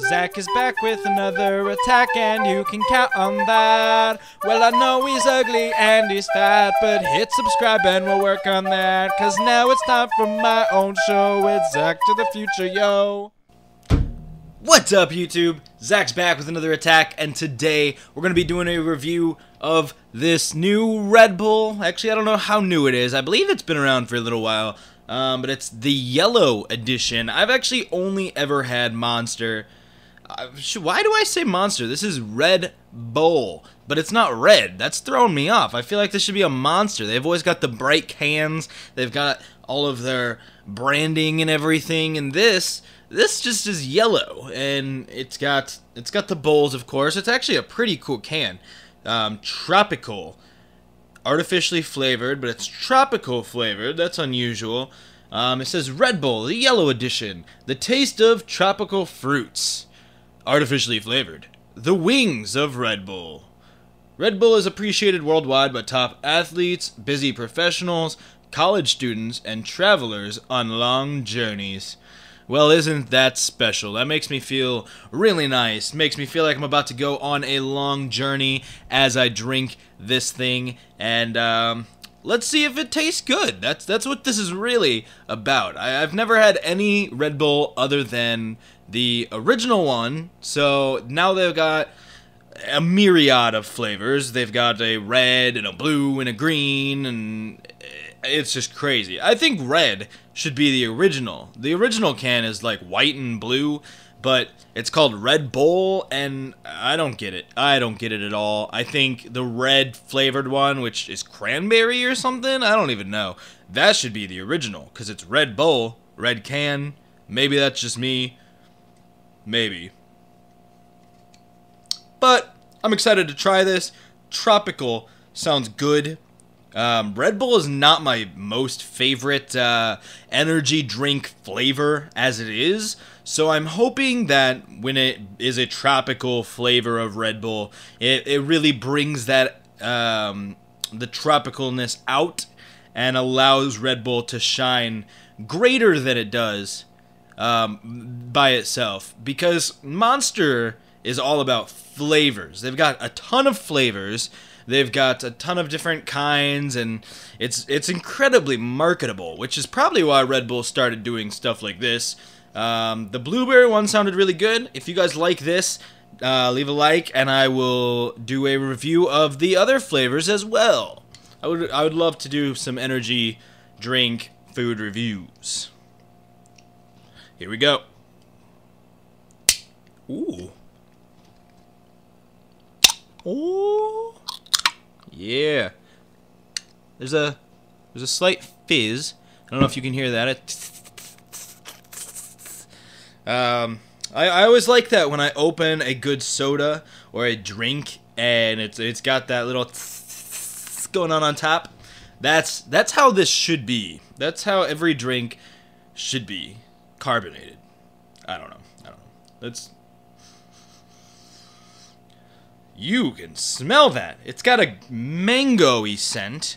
Zach is back with another attack, and you can count on that. Well, I know he's ugly and he's fat, but hit subscribe and we'll work on that. Cause now it's time for my own show with Zach to the future, yo. What's up, YouTube? Zach's back with another attack, and today we're going to be doing a review of this new Red Bull. Actually, I don't know how new it is. I believe it's been around for a little while, but it's the yellow edition. I've actually only ever had Monster. Why do I say Monster? This is Red Bull, but it's not red. That's throwing me off. I feel like this should be a Monster. They've always got the bright cans. They've got all of their branding and everything, and this just is yellow, and it's got the bowls, of course. It's actually a pretty cool can. Tropical, artificially flavored, but it's tropical flavored. That's unusual. It says Red Bull, the yellow edition, the taste of tropical fruits, artificially flavored, the wings of Red Bull. Red Bull is appreciated worldwide by top athletes, busy professionals, college students, and travelers on long journeys. Well, isn't that special? That makes me feel really nice. Makes me feel like I'm about to go on a long journey as I drink this thing. And let's see if it tastes good. That's what this is really about. I've never had any Red Bull other than the original one. So now they've got a myriad of flavors. They've got a red and a blue and a green, and it's just crazy. I think red should be the original. The original can is like white and blue, but it's called Red Bull, and I don't get it. I don't get it at all. I think the red flavored one, which is cranberry or something, I don't even know, that should be the original, because it's Red Bull, red can. Maybe that's just me. Maybe. But I'm excited to try this. Tropical sounds good. Red Bull is not my most favorite energy drink flavor as it is, so I'm hoping that when it is a tropical flavor of Red Bull, it really brings that the tropicalness out and allows Red Bull to shine greater than it does by itself, because Monster is all about flavors. They've got a ton of flavors. They've got a ton of different kinds, and it's incredibly marketable, which is probably why Red Bull started doing stuff like this. The blueberry one sounded really good. If you guys like this, leave a like, and I will do a review of the other flavors as well. I would love to do some energy drink food reviews. Here we go. Ooh. Ooh. Yeah. There's a slight fizz. I don't know if you can hear that. I always like that when I open a good soda or a drink and it's got that little going on top. That's how this should be. That's how every drink should be carbonated. I don't know. Let's. You can smell that. It's got a mango-y scent,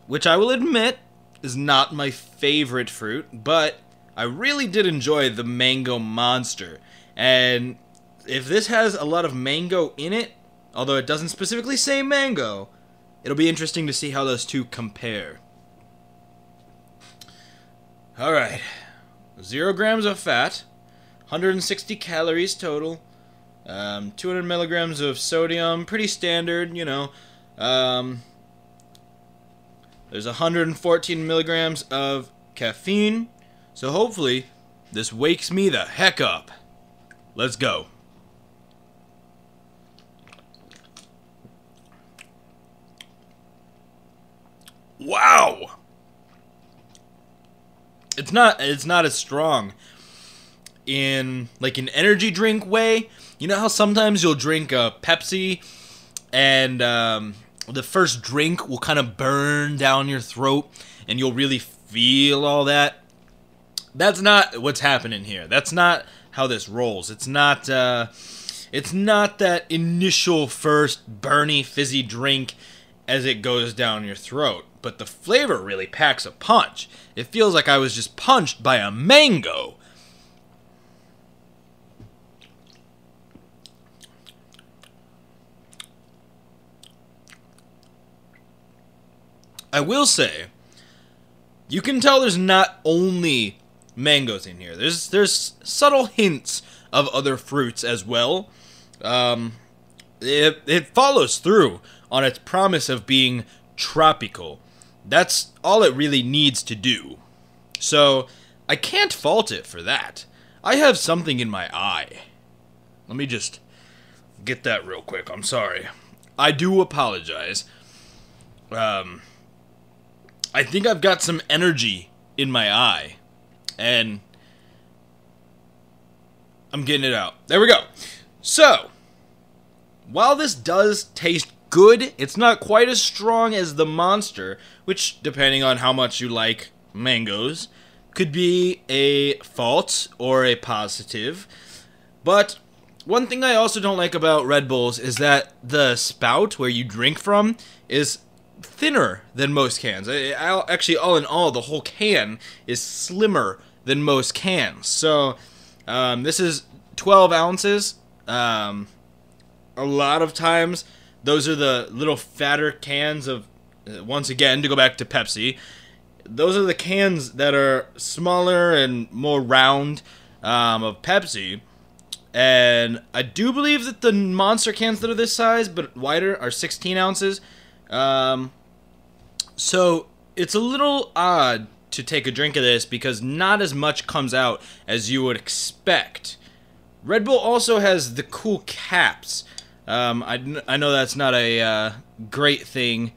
which I will admit is not my favorite fruit, but I really did enjoy the Mango Monster. And if this has a lot of mango in it, although it doesn't specifically say mango, it'll be interesting to see how those two compare. Alright, 0 grams of fat, 160 calories total. 200 milligrams of sodium, pretty standard, you know. There's 114 milligrams of caffeine, so hopefully this wakes me the heck up. Let's go. Wow! It's not as strong in like an energy drink way. You know how sometimes you'll drink a Pepsi and the first drink will kind of burn down your throat and you'll really feel all that? That's not what's happening here. That's not how this rolls. It's not that initial first burny fizzy drink as it goes down your throat. But the flavor really packs a punch. It feels like I was just punched by a mango. I will say, you can tell there's not only mangoes in here. There's subtle hints of other fruits as well. It follows through on its promise of being tropical. That's all it really needs to do. So, I can't fault it for that. I have something in my eye. Let me just get that real quick. I'm sorry. I do apologize. I think I've got some energy in my eye. And I'm getting it out. There we go. So, while this does taste good, it's not quite as strong as the Monster, which, depending on how much you like mangoes, could be a fault or a positive. But one thing I also don't like about Red Bulls is that the spout where you drink from is thinner than most cans. Actually, all in all, the whole can is slimmer than most cans. So, this is 12 ounces. A lot of times, those are the little fatter cans of, once again, to go back to Pepsi, those are the cans that are smaller and more round of Pepsi. And I do believe that the Monster cans that are this size, but wider, are 16 ounces. So it's a little odd to take a drink of this because not as much comes out as you would expect. Red Bull also has the cool caps. I know that's not a great thing.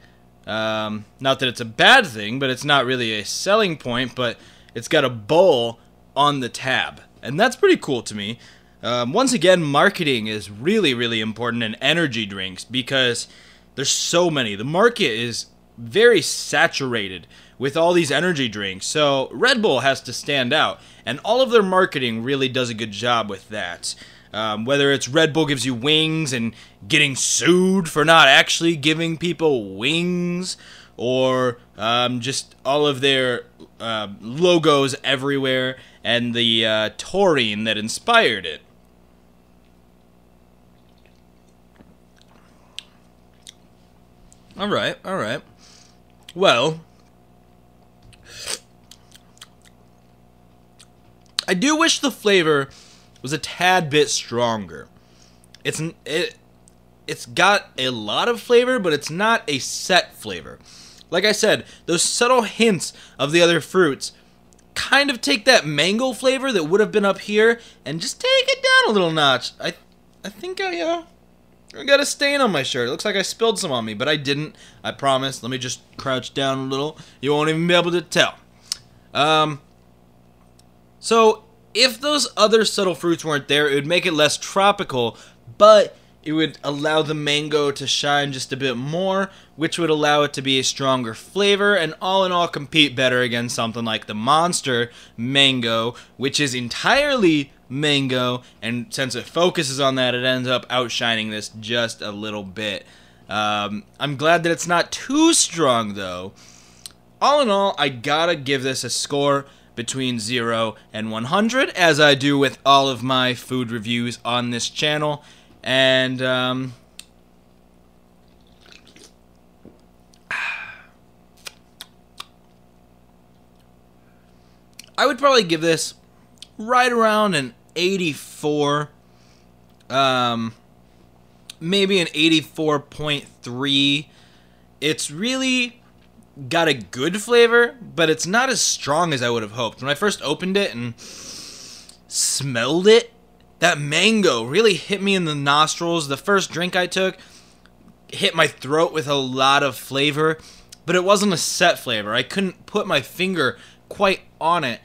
Not that it's a bad thing, but it's not really a selling point, but it's got a bowl on the tab. And that's pretty cool to me. Once again, marketing is really, really important in energy drinks because there's so many. The market is very saturated with all these energy drinks, so Red Bull has to stand out, and all of their marketing really does a good job with that. Whether it's Red Bull gives you wings and getting sued for not actually giving people wings, or just all of their logos everywhere, and the taurine that inspired it. Alright, alright. Well, I do wish the flavor was a tad bit stronger. It's got a lot of flavor, but it's not a set flavor. Like I said, those subtle hints of the other fruits kind of take that mango flavor that would have been up here and just take it down a little notch. I think I got a stain on my shirt. It looks like I spilled some on me, but I didn't. I promise. Let me just crouch down a little. You won't even be able to tell. So, if those other subtle fruits weren't there, it would make it less tropical, but it would allow the mango to shine just a bit more, which would allow it to be a stronger flavor, and all in all compete better against something like the Monster Mango, which is entirely mango, and since it focuses on that, it ends up outshining this just a little bit. I'm glad that it's not too strong, though. All in all, I gotta give this a score between 0 and 100, as I do with all of my food reviews on this channel. And, I would probably give this right around an 84, maybe an 84.3. It's really got a good flavor, but it's not as strong as I would have hoped. When I first opened it and smelled it, that mango really hit me in the nostrils. The first drink I took hit my throat with a lot of flavor, but it wasn't a set flavor. I couldn't put my finger quite on it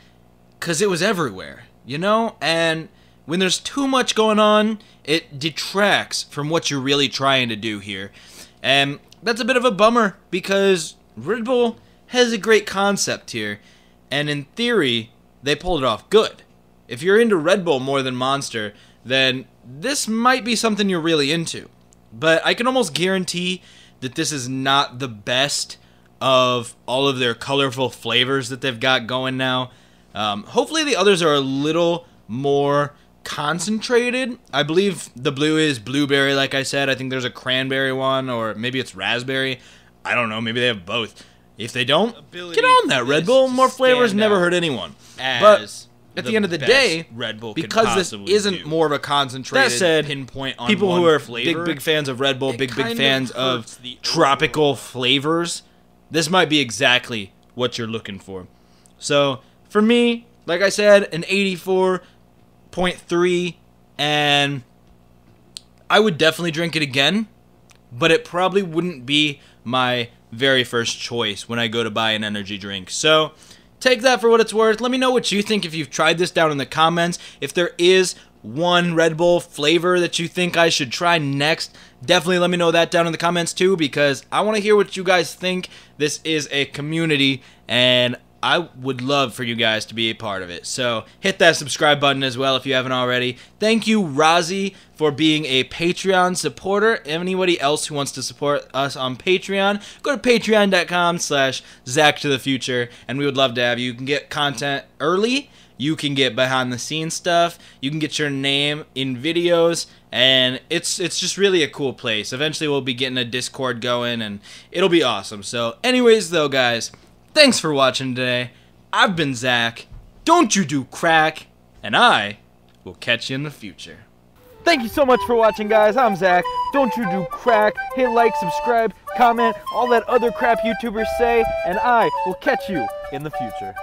because it was everywhere, you know? And when there's too much going on, it detracts from what you're really trying to do here. And that's a bit of a bummer because Red Bull has a great concept here, and in theory, they pulled it off good. If you're into Red Bull more than Monster, then this might be something you're really into. But I can almost guarantee that this is not the best of all of their colorful flavors that they've got going now. Hopefully the others are a little more concentrated. I believe the blue is blueberry, like I said. I think there's a cranberry one, or maybe it's raspberry. I don't know, maybe they have both. If they don't, get on that Red Bull. More flavors never hurt anyone. But at the end of the day, Red Bull because this isn't more of a concentrated pinpoint on people who are big fans of Red Bull, big fans of tropical flavors, this might be exactly what you're looking for. So for me, like I said, an 84.3, and I would definitely drink it again, but it probably wouldn't be my very first choice when I go to buy an energy drink. So take that for what it's worth. Let me know what you think if you've tried this down in the comments. If there is one Red Bull flavor that you think I should try next, definitely let me know that down in the comments too, because I want to hear what you guys think. This is a community, and I would love for you guys to be a part of it. So hit that subscribe button as well if you haven't already. Thank you, Rozzy, for being a Patreon supporter. Anybody else who wants to support us on Patreon, go to patreon.com/ZachToTheFuture, and we would love to have you. You can get content early. You can get behind the scenes stuff. You can get your name in videos, and it's just really a cool place. Eventually we'll be getting a Discord going, and it'll be awesome. So anyways though, guys, thanks for watching today. I've been Zach. Don't you do crack, and I will catch you in the future. Thank you so much for watching, guys. I'm Zach. Don't you do crack. Hit like, subscribe, comment, all that other crap YouTubers say, and I will catch you in the future.